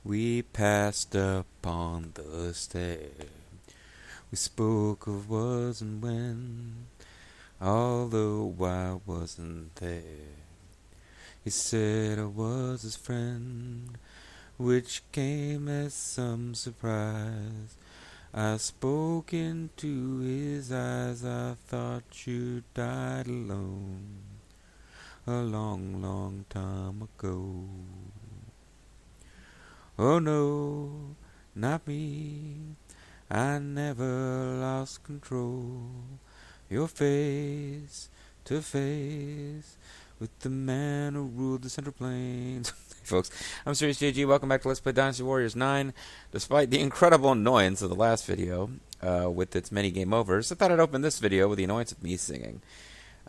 We passed upon the stair. We spoke of was and when, although I wasn't there. He said I was his friend, which came as some surprise. I spoke into his eyes, I thought you died alone a long, long time ago. Oh no, not me, I never lost control. You're face to face with the man who ruled the Central Plains. Hey folks, I'm Serious JG. Welcome back to Let's Play Dynasty Warriors 9. Despite the incredible annoyance of the last video with its many game overs, I thought I'd open this video with the annoyance of me singing.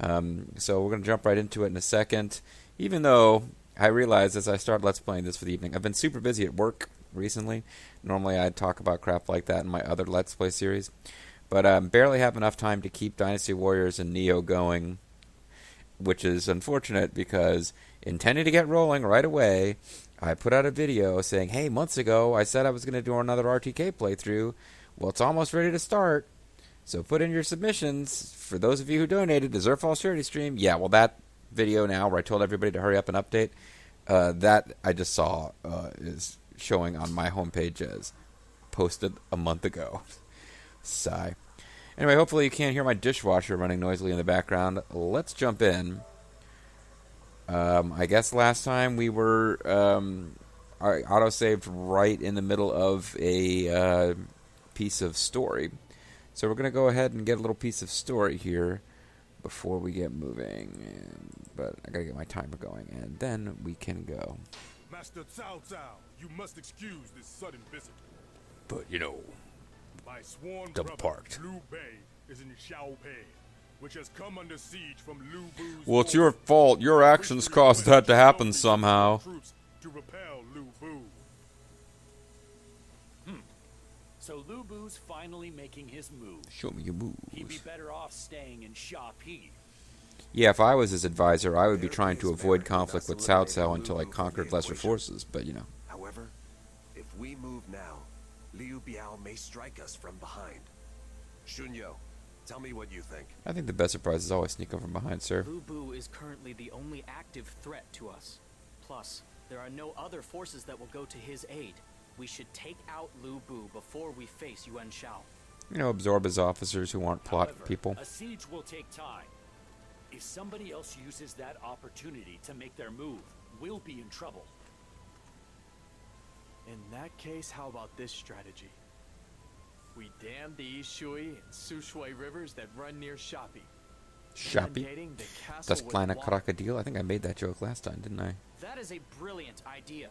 So we're going to jump right into it in a second. Even though I realized as I started Let's Playing this for the evening, I've been super busy at work recently. Normally I'd talk about crap like that in my other Let's Play series. But barely have enough time to keep Dynasty Warriors and Neo going, which is unfortunate because intending to get rolling right away, I put out a video saying, hey, months ago I said I was going to do another RTK playthrough. Well, it's almost ready to start. So put in your submissions. For those of you who donated to Zerfall's charity stream, yeah, well, that video now where I told everybody to hurry up and update, that I just saw is showing on my homepage as posted a month ago. Sigh. Anyway, hopefully you can't hear my dishwasher running noisily in the background. Let's jump in. I guess last time we were auto-saved right in the middle of a piece of story. So we're going to go ahead and get a little piece of story here before we get moving. But I got to get my timer going, and then we can go. Master Cao Cao, you must excuse this sudden visit. But, you know, My sworn double brother, parked. Liu Bei, is in Xiaopei, which has come under siege from Lu Bu's Well, it's your fault. Your actions caused that to happen somehow. Troops to repel Lu Bu. So Lu Bu's finally making his move. Show me your moves. He'd be better off staying in Xiaopei. Yeah, if I was his advisor, I would be trying to avoid conflict with Cao Cao until I conquered lesser forces, but you know. However, if we move now, Liu Biao may strike us from behind. Shunyo, tell me what you think. I think the best surprise is always sneak up from behind, sir. Lu Bu is currently the only active threat to us. Plus, there are no other forces that will go to his aid. We should take out Lu Bu before we face Yuan Shao. You know, absorb his officers who aren't plot However, people. a siege will take time. If somebody else uses that opportunity to make their move, we'll be in trouble. In that case, how about this strategy? We dam the Yishui and Sushui rivers that run near Shoppy. Shoppy? Inundating the castle Das with kleine water. Krokodil? I think I made that joke last time, didn't I? That is a brilliant idea.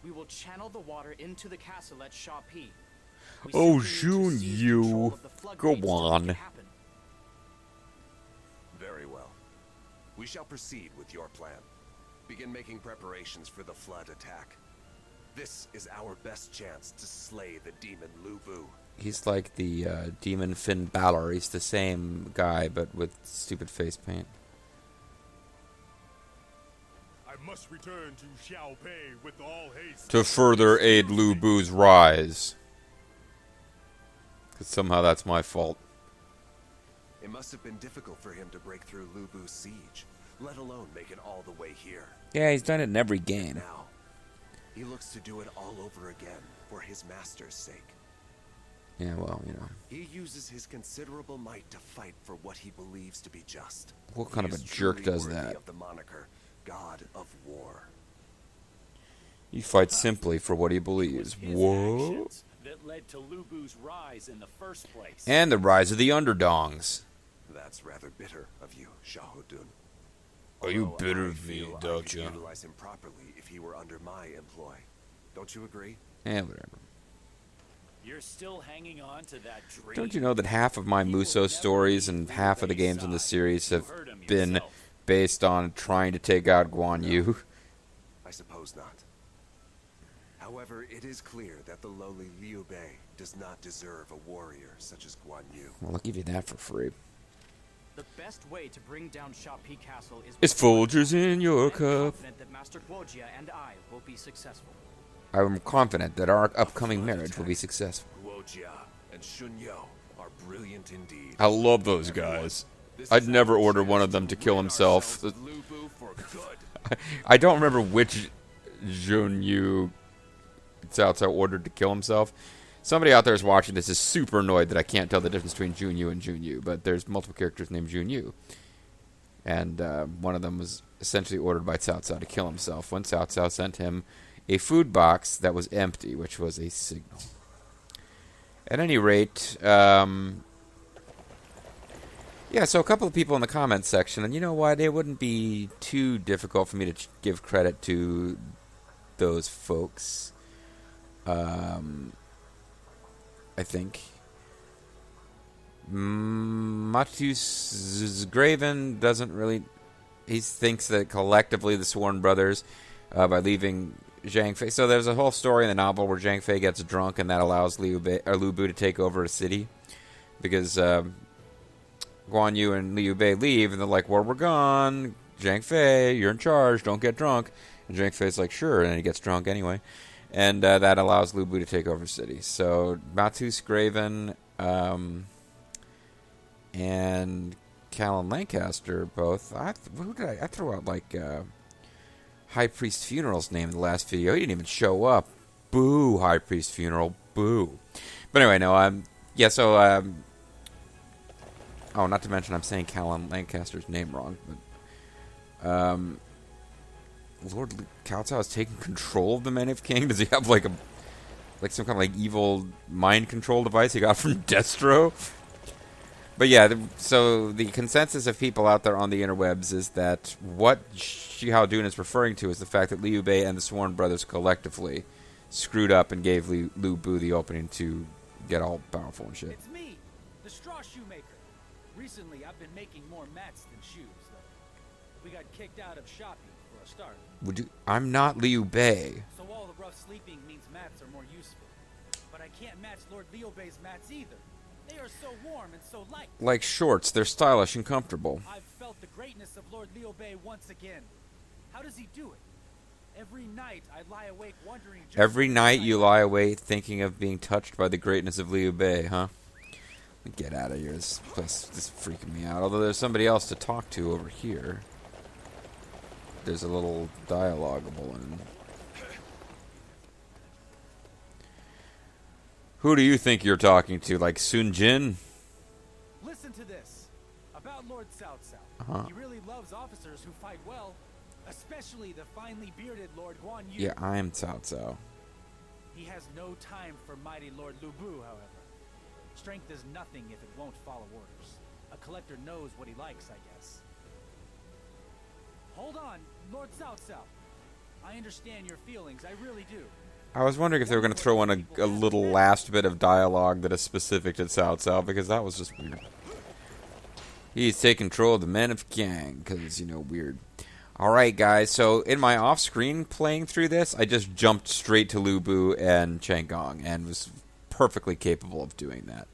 We will channel the water into the castle at Xiaopei. We Oh, simply need to seize Shunyu. control of the floodgates Go to make on. it happen. Very well. We shall proceed with your plan. Begin making preparations for the flood attack. This is our best chance to slay the demon Lu Bu. He's like the demon Finn Balor. He's the same guy, but with stupid face paint. I must return to Xiaopei with all haste. To further aid Lu Bu's rise. Because somehow that's my fault. It must have been difficult for him to break through Lu Bu's siege, let alone make it all the way here. Yeah, he's done it in every game. Now, he looks to do it all over again for his master's sake. Yeah, well, you know. He uses his considerable might to fight for what he believes to be just. What kind He of a is jerk truly does worthy that? of the moniker, God of War. He fights simply for what he It was believes. his Whoa. actions that led to Lu Bu's rise in the first place. And the rise of the underdogs. That's rather bitter of you, Shahudun. Are you Although bitter I of me, feel I don't could you? utilize him properly if he were under my employ. Don't you agree? Eh, whatever. You're still hanging on to that dream. Don't you know that half of my Muso stories and half of the games in the series have been based on trying to take out Guan Yu? I suppose not. However, it is clear that the lowly Liu Bei does not deserve a warrior such as Guan Yu. Well, I'll give you that for free. The best way to bring down Xiaopei Castle is It's with water. Folgers in your I'm cup. confident that Master Guojia and I will be successful. I'm confident that our upcoming marriage will be successful. Guojia and Shunyo are brilliant indeed. I love those guys. I'd never order one of them to kill himself. Lu Bu for good. I don't remember which Junyu Cao Cao ordered to kill himself. Somebody out there is watching this is super annoyed that I can't tell the difference between Junyu and Junyu, but there's multiple characters named Junyu. And one of them was essentially ordered by Cao Cao to kill himself when Cao Cao sent him a food box that was empty, which was a signal. At any rate, yeah, so a couple of people in the comments section, and you know what, it wouldn't be too difficult for me to give credit to those folks. I think. Matus Graven doesn't really... He thinks that collectively the Sworn Brothers, by leaving Zhang Fei... So there's a whole story in the novel where Zhang Fei gets drunk and that allows Lu Bu to take over a city. Because Guan Yu and Liu Bei leave and they're like, well, we're gone. Zhang Fei, you're in charge. Don't get drunk. And Zhang Fei's like, sure. And he gets drunk anyway. And that allows Lu Bu to take over the city. So Matus Graven... and Callan Lancaster both. Who did I threw out like High Priest Funeral's name in the last video. He didn't even show up. Boo, High Priest Funeral. Boo. But anyway, no. Yeah. So oh, not to mention I'm saying Callan Lancaster's name wrong. But Lord Cao Cao has taken control of the Men of King. Does he have like some kind of like evil mind control device he got from Destro? But yeah, so the consensus of people out there on the interwebs is that what Shihao Dun is referring to is the fact that Liu Bei and the Sworn Brothers collectively screwed up and gave Lu Bu the opening to get all powerful and shit. It's me, the straw shoemaker. Recently, I've been making more mats than shoes, though. We got kicked out of shopping for a start. I'm not Liu Bei. So all the rough sleeping means mats are more useful. But I can't match Lord Liu Bei's mats either. They are so warm and so light. Like shorts, they're stylish and comfortable. I've felt the greatness of Lord Liu Bei once again. How does he do it? Every night I lie awake wondering... Every night you lie awake thinking of being touched by the greatness of Liu Bei, huh? Get out of here. This place is freaking me out. Although there's somebody else to talk to over here. There's a little dialoguable in. Who do you think you're talking to? Like Sun Jin? Listen to this. About Lord Cao Cao. He really loves officers who fight well. Especially the finely bearded Lord Guan Yu. Yeah, I am Cao Cao. He has no time for mighty Lord Lu Bu, however. Strength is nothing if it won't follow orders. A collector knows what he likes, I guess. Hold on, Lord Cao Cao. I understand your feelings, I really do. I was wondering if they were going to throw in a little last bit of dialogue that is specific to Cao Cao, because that was just weird. He's taking control of the Men of Kang, because, you know, weird. Alright, guys, so in my off-screen playing through this, I just jumped straight to Lu Bu and Chang Gong, and was perfectly capable of doing that.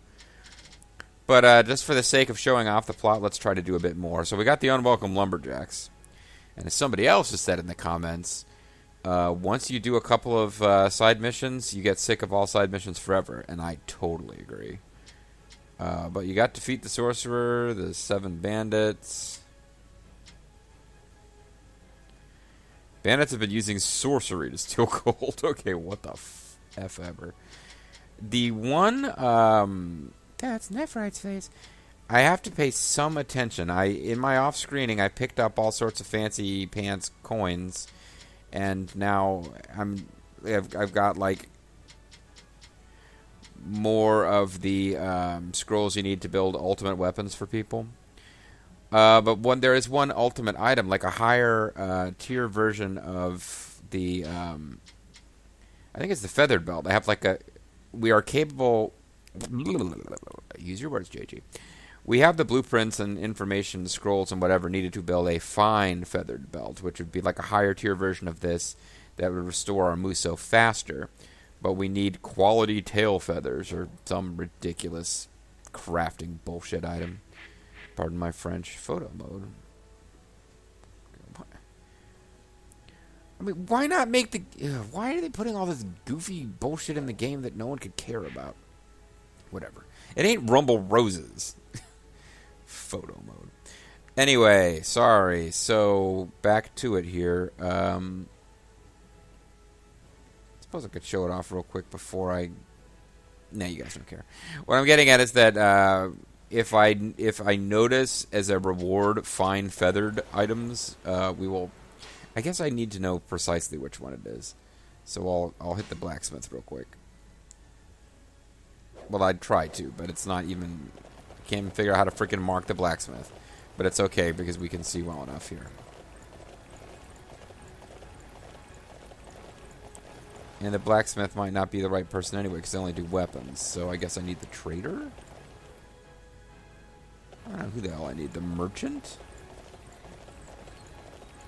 But just for the sake of showing off the plot, let's try to do a bit more. So we got the Unwelcome Lumberjacks. And as somebody else has said in the comments, once you do a couple of side missions, you get sick of all side missions forever. And I totally agree. But you got to defeat the Sorcerer, the 7 bandits. Bandits have been using sorcery to steal gold. Okay, what the F ever. The one, that's Nephrite's face. I have to pay some attention. In my off-screening, I picked up all sorts of fancy pants coins, and now I've got like more of the scrolls you need to build ultimate weapons for people. But there is one ultimate item, like a higher tier version of the, I think it's the feathered belt. I have like we are capable, use your words, JG. We have the blueprints and information, scrolls and whatever needed to build a fine feathered belt, which would be like a higher tier version of this that would restore our Muso faster. But we need quality tail feathers or some ridiculous crafting bullshit item. Pardon my French. Photo mode. I mean, why not make the... why are they putting all this goofy bullshit in the game that no one could care about? Whatever. It ain't Rumble Roses. Photo mode. Anyway, sorry. So, back to it here. I suppose I could show it off real quick before I... No, you guys don't care. What I'm getting at is that if I notice as a reward fine feathered items, we will... I guess I need to know precisely which one it is. So I'll hit the blacksmith real quick. Well, I'd try to, but it's not even... I can't even figure out how to freaking mark the blacksmith. But it's okay because we can see well enough here. And the blacksmith might not be the right person anyway because they only do weapons. So I guess I need the trader? I don't know who the hell I need. The merchant?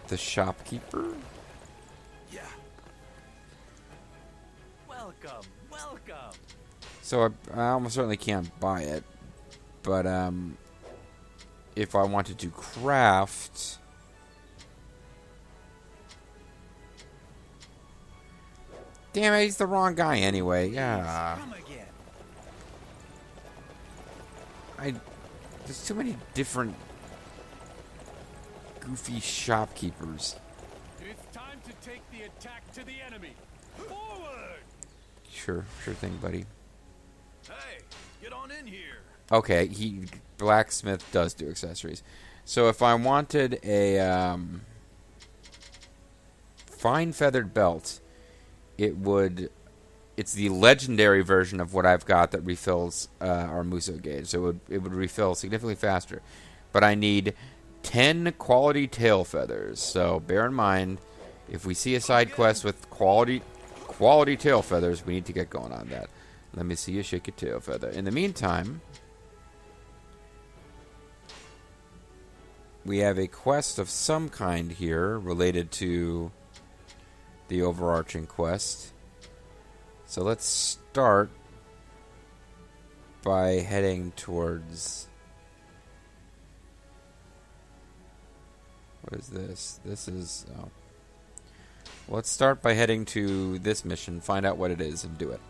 The shopkeeper? Yeah. Welcome, welcome. So I almost certainly can't buy it. But if I wanted to craft... Damn it, he's the wrong guy anyway. Yeah. There's too many different goofy shopkeepers. It's time to take the attack to the enemy. Forward! Sure thing, buddy. Hey, get on in here. Okay, blacksmith does do accessories. So if I wanted a fine feathered belt, it's the legendary version of what I've got that refills our Muso gauge. So it would refill significantly faster. But I need 10 quality tail feathers. So bear in mind, if we see a side quest with quality tail feathers, we need to get going on that. Let me see you shake your tail feather. In the meantime, we have a quest of some kind here related to the overarching quest. So let's start by heading towards... What is this? This is... Oh. Let's start by heading to this mission, find out what it is, and do it.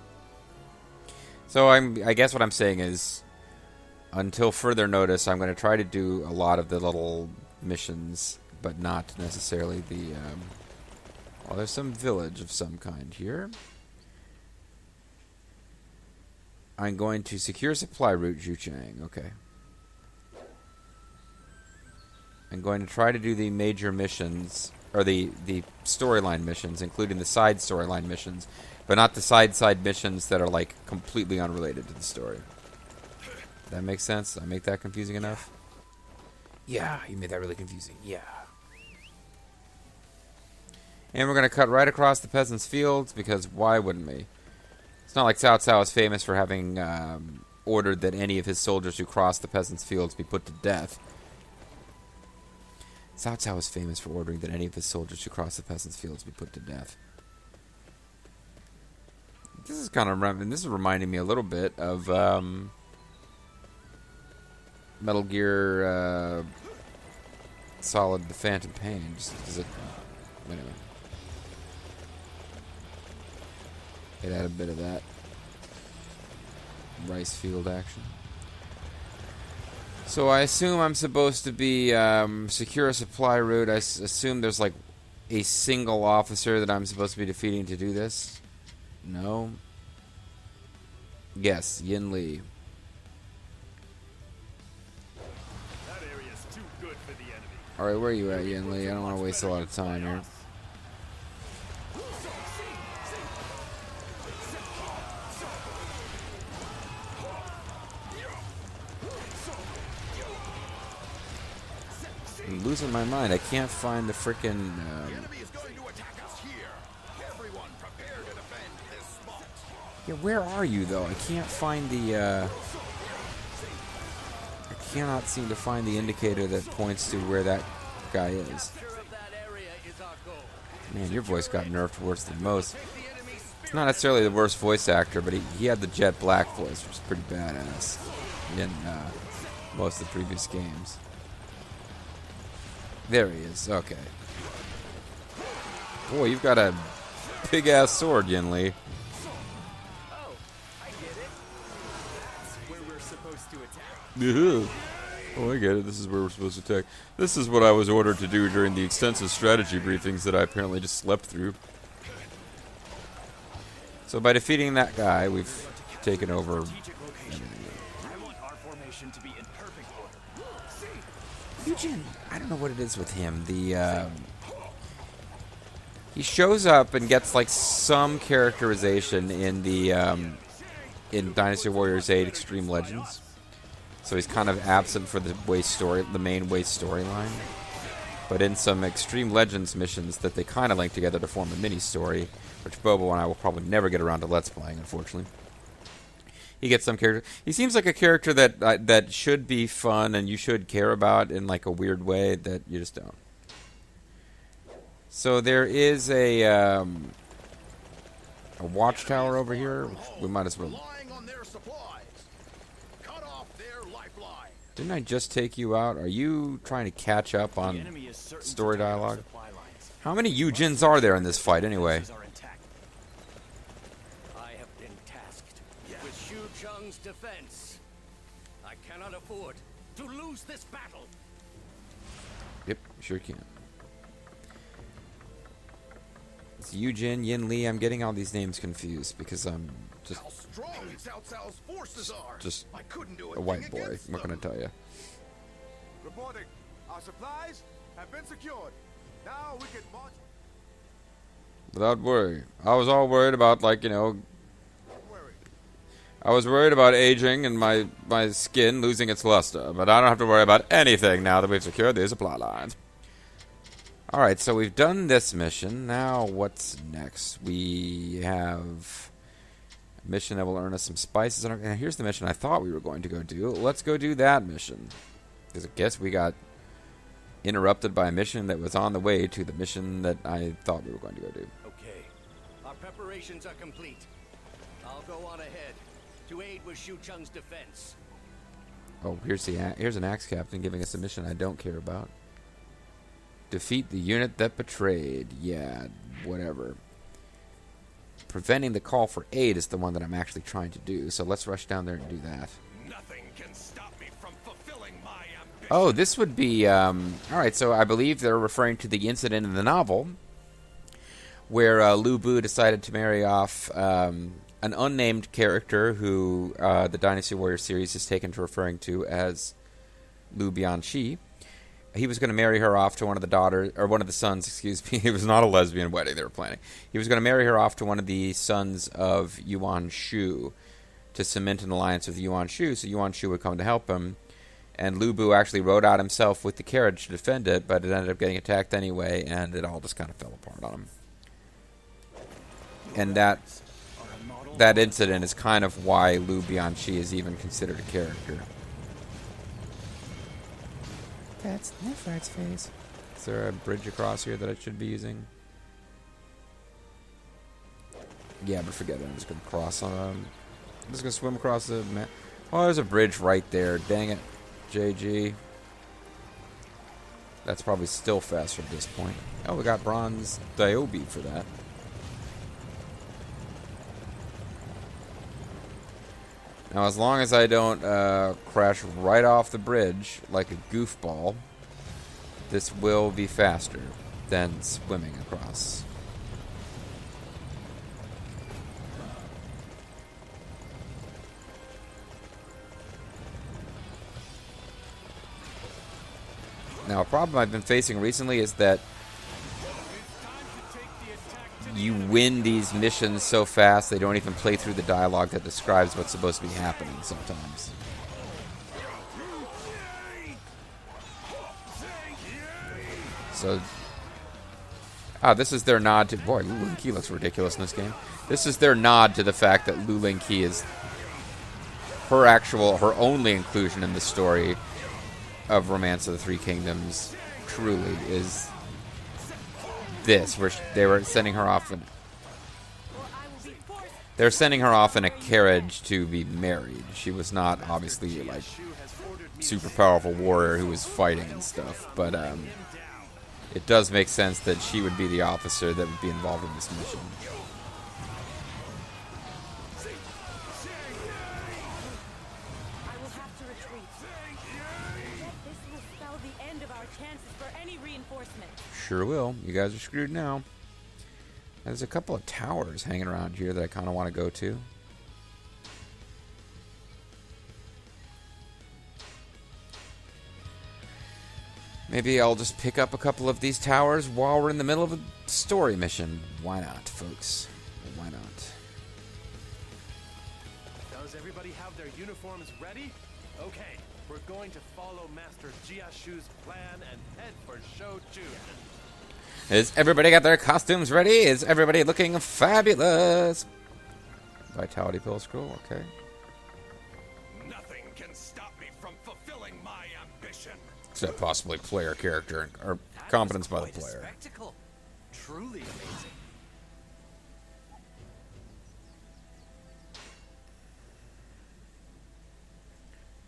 So I guess what I'm saying is, until further notice, I'm going to try to do a lot of the little missions, but not necessarily the... well, there's some village of some kind here. I'm going to secure supply route Zhuchang. Okay. I'm going to try to do the major missions, or the storyline missions, including the side storyline missions, but not the side missions that are like completely unrelated to the story. That makes sense? Did I make that confusing enough? Yeah, you made that really confusing. Yeah. And we're going to cut right across the peasants' fields, because why wouldn't we? It's not like Cao Cao is famous for having ordered that any of his soldiers who cross the peasants' fields be put to death. Cao Cao is famous for ordering that any of his soldiers who cross the peasants' fields be put to death. This is kind of... This is reminding me a little bit of Metal Gear Solid: The Phantom Pain. Anyway. It had a bit of that rice field action. So I assume I'm supposed to be secure a supply route. I assume there's like a single officer that I'm supposed to be defeating to do this. No. Yes, Yin Li. That area's too good for the enemy. Alright, where are you at, Yin Li? I don't want to waste a lot of time here. I'm losing my mind. I can't find the frickin' yeah, where are you though? I can't find the I cannot seem to find the indicator that points to where that guy is. Man, your voice got nerfed worse than most. It's not necessarily the worst voice actor, but he had the jet black voice, which is pretty badass in most of the previous games. There he is. Okay. Boy, you've got a big-ass sword, Yin Li. Oh, I get it. That's where we're supposed to attack. Oh, I get it. This is where we're supposed to attack. This is what I was ordered to do during the extensive strategy briefings that I apparently just slept through. So by defeating that guy, we've taken over. I want our formation to be in perfect order. Eugene, I don't know what it is with him. He shows up and gets like some characterization in the in Dynasty Warriors 8 Extreme Legends. So he's kind of absent for the main Waste storyline. But in some Extreme Legends missions that they kind of link together to form a mini-story, which Bobo and I will probably never get around to Let's Playing, unfortunately. He gets some character. He seems like a character that should be fun and you should care about in like a weird way that you just don't. So there is a watchtower over here. We might as well. Didn't I just take you out? Are you trying to catch up on story dialogue? How many Yujins are there in this fight anyway? I have been tasked with Xu Cheng's defense. I cannot afford to lose this battle. Yep, sure can. It's Yujin, Yin Li. I'm getting all these names confused because I'm just a white boy. What can I tell you? Reporting. Our supplies have been secured. Now we can march. Without worry. I was all worried about, like, you know, I was worried about aging and my skin losing its luster, but I don't have to worry about anything now that we've secured these supply lines. Alright, so we've done this mission. Now what's next? We have a mission that will earn us some spices. And here's the mission I thought we were going to go do. Let's go do that mission. Because I guess we got interrupted by a mission that was on the way to the mission that I thought we were going to go do. Okay. Our preparations are complete. I'll go on ahead to aid with Xu Cheng's defense. Oh, here's an axe captain giving us a mission I don't care about. Defeat the unit that betrayed. Yeah, whatever. Preventing the call for aid is the one that I'm actually trying to do. So let's rush down there and do that. Nothing can stop me from fulfilling my ambition. Oh, this would be... Alright, so I believe they're referring to the incident in the novel where Lu Bu decided to marry off an unnamed character who the Dynasty Warriors series has taken to referring to as Lu Bianchi. He was going to marry her off to one of the daughters, or one of the sons, excuse me. It was not a lesbian wedding they were planning. He was going to marry her off to one of the sons of Yuan Shu to cement an alliance with Yuan Shu, so Yuan Shu would come to help him. And Lu Bu actually rode out himself with the carriage to defend it, but it ended up getting attacked anyway, and it all just kind of fell apart on him. And that incident is kind of why Lu Bianchi is even considered a character. That's Nefrag's face. Is there a bridge across here that I should be using? Yeah, but forget it. I'm just going to cross on... I'm just going to swim across the map. Oh, there's a bridge right there. Dang it. JG. That's probably still faster at this point. Oh, we got bronze Diobi for that. Now, as long as I don't crash right off the bridge like a goofball, this will be faster than swimming across. Now, a problem I've been facing recently is that you win these missions so fast they don't even play through the dialogue that describes what's supposed to be happening sometimes. So, this is their nod to... Boy, Lu Lingqi looks ridiculous in this game. This is their nod to the fact that Lu Lingqi is her only inclusion in the story of Romance of the Three Kingdoms truly is this, where they were sending her off in... They're sending her off in a carriage to be married. She was not, obviously, like, super powerful warrior who was fighting and stuff, but, it does make sense that she would be the officer that would be involved in this mission. I will have to retreat. This will spell the end of our chances for any reinforcement. Sure will. You guys are screwed now. There's a couple of towers hanging around here that I kind of want to go to. Maybe I'll just pick up a couple of these towers while we're in the middle of a story mission. Why not, folks? Why not? Does everybody have their uniforms ready? Okay, we're going to follow Master Jiashu's plan and head for Shochu. Is everybody got their costumes ready? Is everybody looking fabulous? Vitality pill scroll, okay. Nothing can stop me from fulfilling my ambition. Except possibly player character or competence by the player. Spectacle. Truly amazing.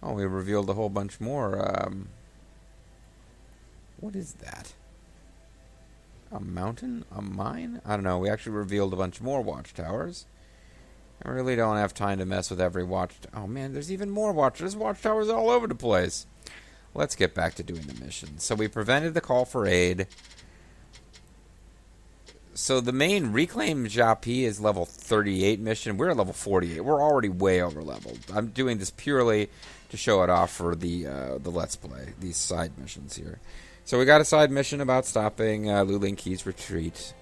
Oh, we revealed a whole bunch more. What is that? A mountain? A mine? I don't know. We actually revealed a bunch more watchtowers. I really don't have time to mess with every watch. Oh man, there's even more watchtowers. There's watchtowers all over the place. Let's get back to doing the mission. So we prevented the call for aid. So the main Reclaim Japi is level 38 mission. We're at level 48. We're already way over leveled. I'm doing this purely to show it off for the Let's Play, these side missions here. So we got a side mission about stopping Lu Lingqi's retreat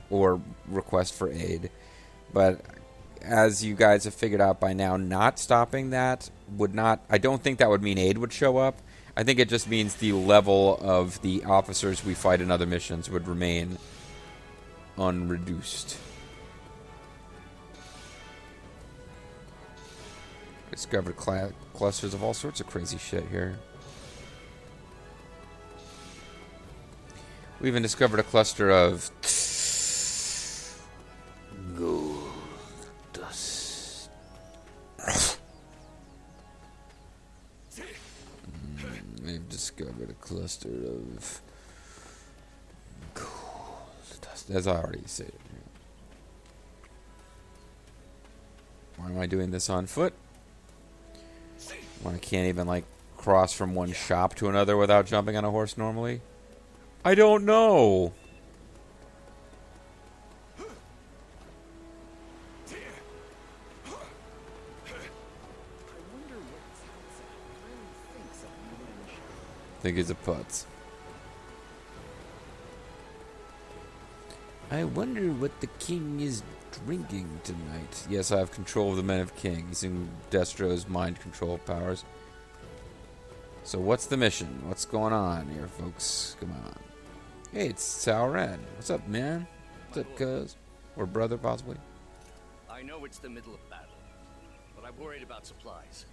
or request for aid. But as you guys have figured out by now, not stopping that would not... I don't think that would mean aid would show up. I think it just means the level of the officers we fight in other missions would remain unreduced. Discovered clusters of all sorts of crazy shit here. We even discovered a cluster of gold dust. We've discovered a cluster of gold dust. As I already said. Why am I doing this on foot? When I can't even, like, cross from one shop to another without jumping on a horse normally? I don't know. I think it's a putz. I wonder what the king is drinking tonight. Yes, I have control of the Men of King using Destro's mind control powers. So what's the mission? What's going on here, folks? Come on. Hey, it's Cao Ren. What's up, man? What's up, cuz? Or brother, possibly? I know it's the middle of battle, but I'm worried about supplies.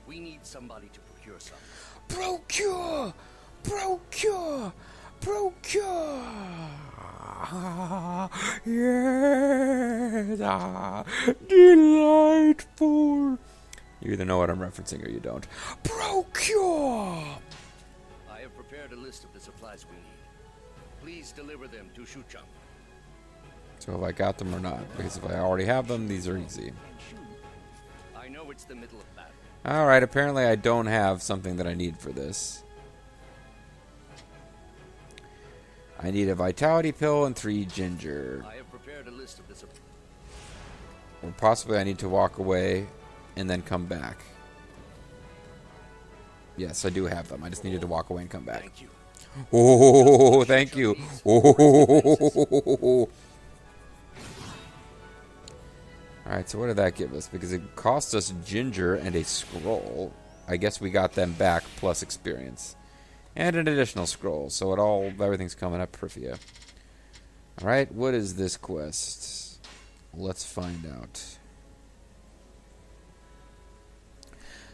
We need somebody to procure some. Procure! Procure! Procure! Yes! Delightful! You either know what I'm referencing or you don't. Procure! I have prepared a list of the supplies we need. Please deliver them to Shucheng. So have I got them or not? Because if I already have them, these are easy. I know it's the middle of battle. Alright, apparently I don't have something that I need for this. I need a vitality pill and 3 ginger. I have prepared a list of the supplies. Or possibly I need to walk away and then come back. Yes, I do have them. I just needed to walk away and come back. Thank you. Oh, thank you. Oh. Alright, so what did that give us? Because it cost us ginger and a scroll. I guess we got them back plus experience. And an additional scroll. So everything's coming up for you. Alright, what is this quest? Let's find out.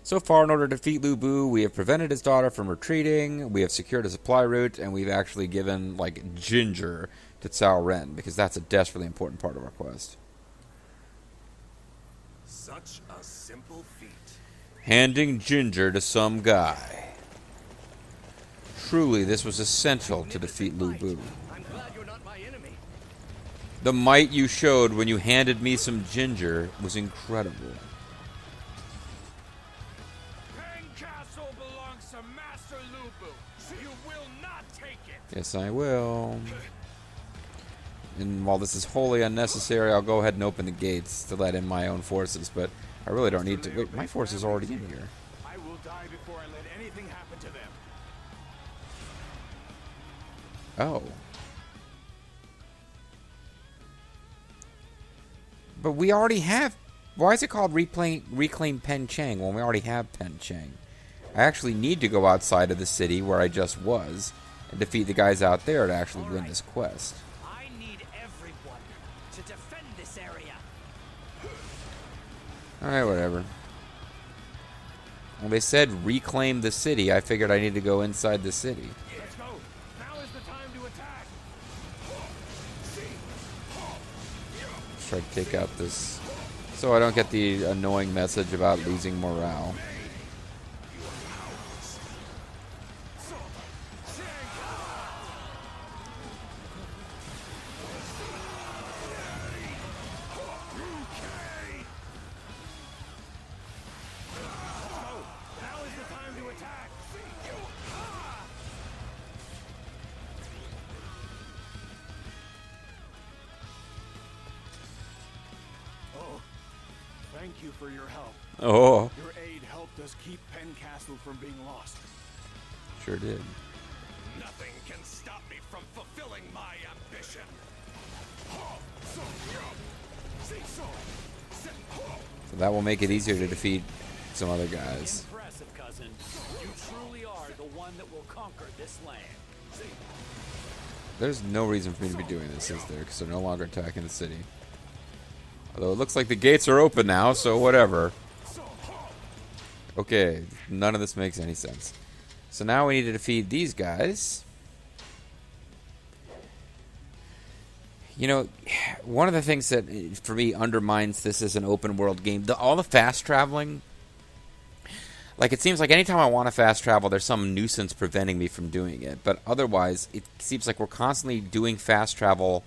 So far, in order to defeat Lu Bu, we have prevented his daughter from retreating, we have secured a supply route, and we've actually given, like, ginger to Cao Ren, because that's a desperately important part of our quest. Such a simple feat. Handing ginger to some guy. Truly, this was essential to defeat Lu Bu. I'm glad you're not my enemy. The might you showed when you handed me some ginger was incredible. Peng Castle belongs to Master Lu Bu. You will not take it. Yes, I will. And while this is wholly unnecessary, I'll go ahead and open the gates to let in my own forces, but I really don't need to. Wait, my force is already in here. I will die before I let anything happen to them. Oh. But we already have... Why is it called Reclaim Pen Chang when we already have Pen Chang? I actually need to go outside of the city where I just was and defeat the guys out there to actually win this quest. I need everyone to defend this area. Alright, whatever. When they said reclaim the city, I figured I need to go inside the city. Let's go. Now is the time to attack. Try to take out this... So I don't get the annoying message about losing morale. Thank you for your help. Oh, Your aid helped us keep Penn Castle from being lost. sure did. Nothing can stop me from fulfilling my ambition. So that will make it easier to defeat some other guys. Impressive, cousin. You truly are the one that will conquer this land. There's no reason for me to be doing this, is there? Because they're no longer attacking the city. Although it looks like the gates are open now, so whatever. Okay, none of this makes any sense. So now we need to defeat these guys. You know, one of the things that, for me, undermines this as an open world game, all the fast traveling. Like, it seems like anytime I want to fast travel, there's some nuisance preventing me from doing it. But otherwise, it seems like we're constantly doing fast travel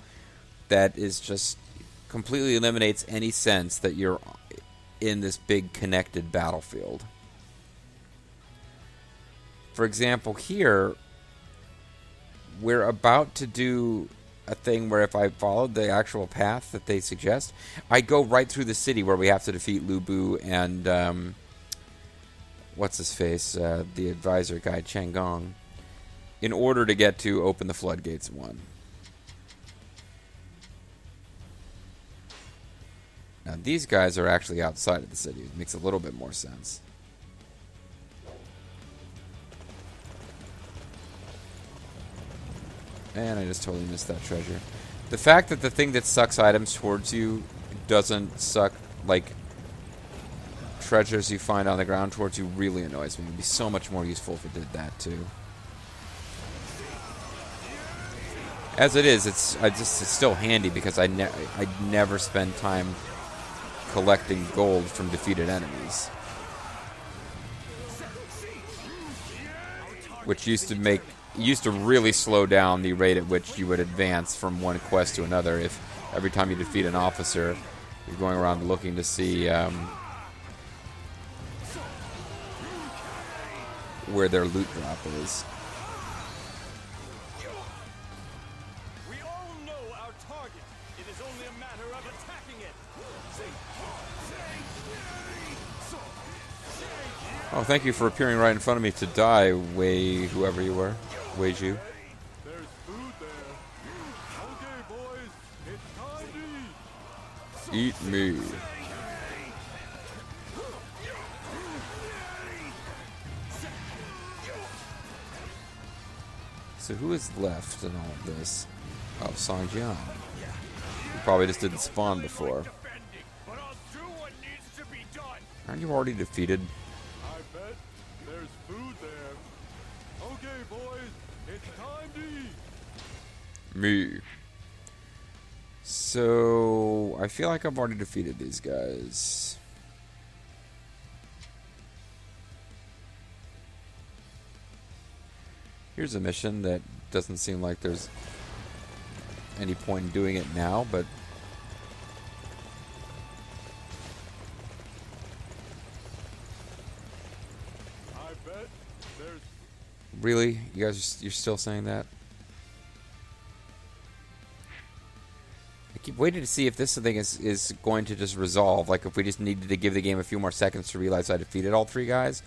that is just completely eliminates any sense that you're in this big connected battlefield. For example, here, we're about to do a thing where if I followed the actual path that they suggest, I go right through the city where we have to defeat Lu Bu and, what's his face, the advisor guy, Chang Gong, in order to get to open the floodgates 1. Now, these guys are actually outside of the city. It makes a little bit more sense. And I just totally missed that treasure. The fact that the thing that sucks items towards you doesn't suck, like, treasures you find on the ground towards you really annoys me. It would be so much more useful if it did that, too. As it is, it's still handy because I never spend time collecting gold from defeated enemies, which used to really slow down the rate at which you would advance from one quest to another. If every time you defeat an officer, you're going around looking to see where their loot drop is. We all know our target. It is only a matter of attacking it. Oh, thank you for appearing right in front of me to die, Wei, whoever you were. Wei Zhu. There's food there. Okay, boys, it's time to eat. Eat me. So who is left in all of this? Oh, Song Jian. Who probably just didn't spawn before. But I'll do what needs to be done. Aren't you already defeated? I bet there's food there. Okay, boys, it's time to eat. Me. So, I feel like I've already defeated these guys. Here's a mission that doesn't seem like there's any point in doing it now, but I bet there's really, you guys, you're still saying that? I keep waiting to see if this thing is going to just resolve, like if we just needed to give the game a few more seconds to realize I defeated all 3 guys,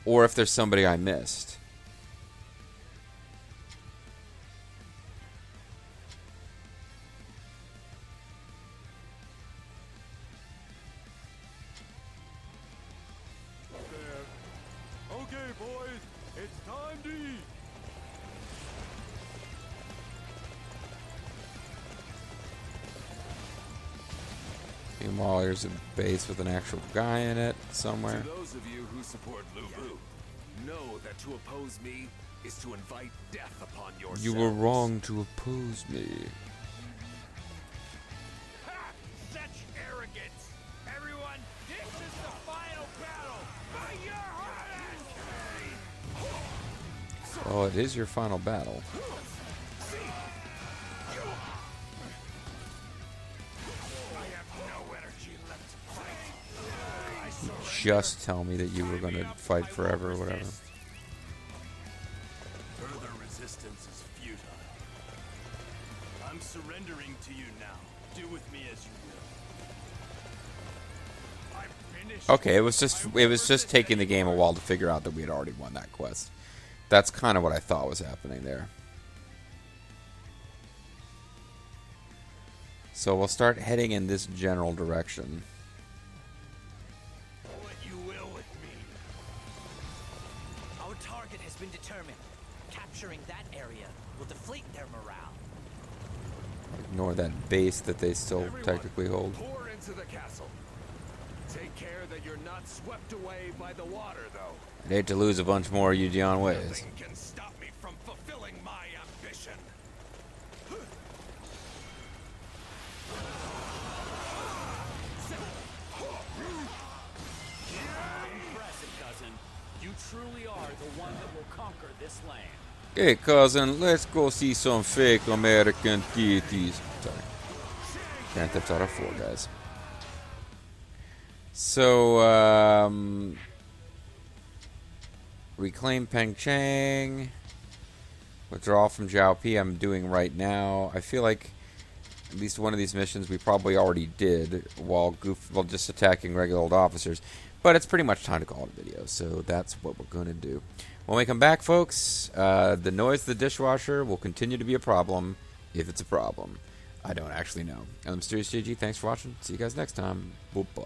or if there's somebody I missed. there. Okay, boys, it's time to eat. Meanwhile, there's a base with an actual guy in it To somewhere. those of you who support Lu Bu, know that to oppose me is to invite death upon yourselves. You were wrong to oppose me. Ha! Such arrogance! Everyone, this is the final battle! Fight your hardest! Well, it is your final battle. I have no energy left to fight. I surrender. Just tell me that you were going to fight forever or whatever. Further resistance is futile. I'm surrendering to you now. Do with me as you will. I'm finished. Okay, it was just taking the game a while to figure out that we had already won that quest. That's kind of what I thought was happening there. So we'll start heading in this general direction. What you will with me. Our target has been determined. Capturing that area will deflate their morale. Ignore that base that they still Everyone, technically hold. pour into the castle. Take care that you're not swept away by the water, though. I'd hate to lose a bunch more Yujian ways. Nothing can stop me from fulfilling my ambition. Impressive, cousin. You truly are the one that will conquer this land. Hey, cousin, let's go see some fake American deities. Sorry. Grand Theft Auto 4, guys. So, reclaim Pengchang. Withdraw from Jiaopi I'm doing right now. I feel like at least one of these missions we probably already did while just attacking regular old officers. But it's pretty much time to call it a video, so that's what we're going to do. When we come back, folks, the noise of the dishwasher will continue to be a problem, if it's a problem. I don't actually know. I'm Mysterious JG. Thanks for watching. See you guys next time. Bye-bye.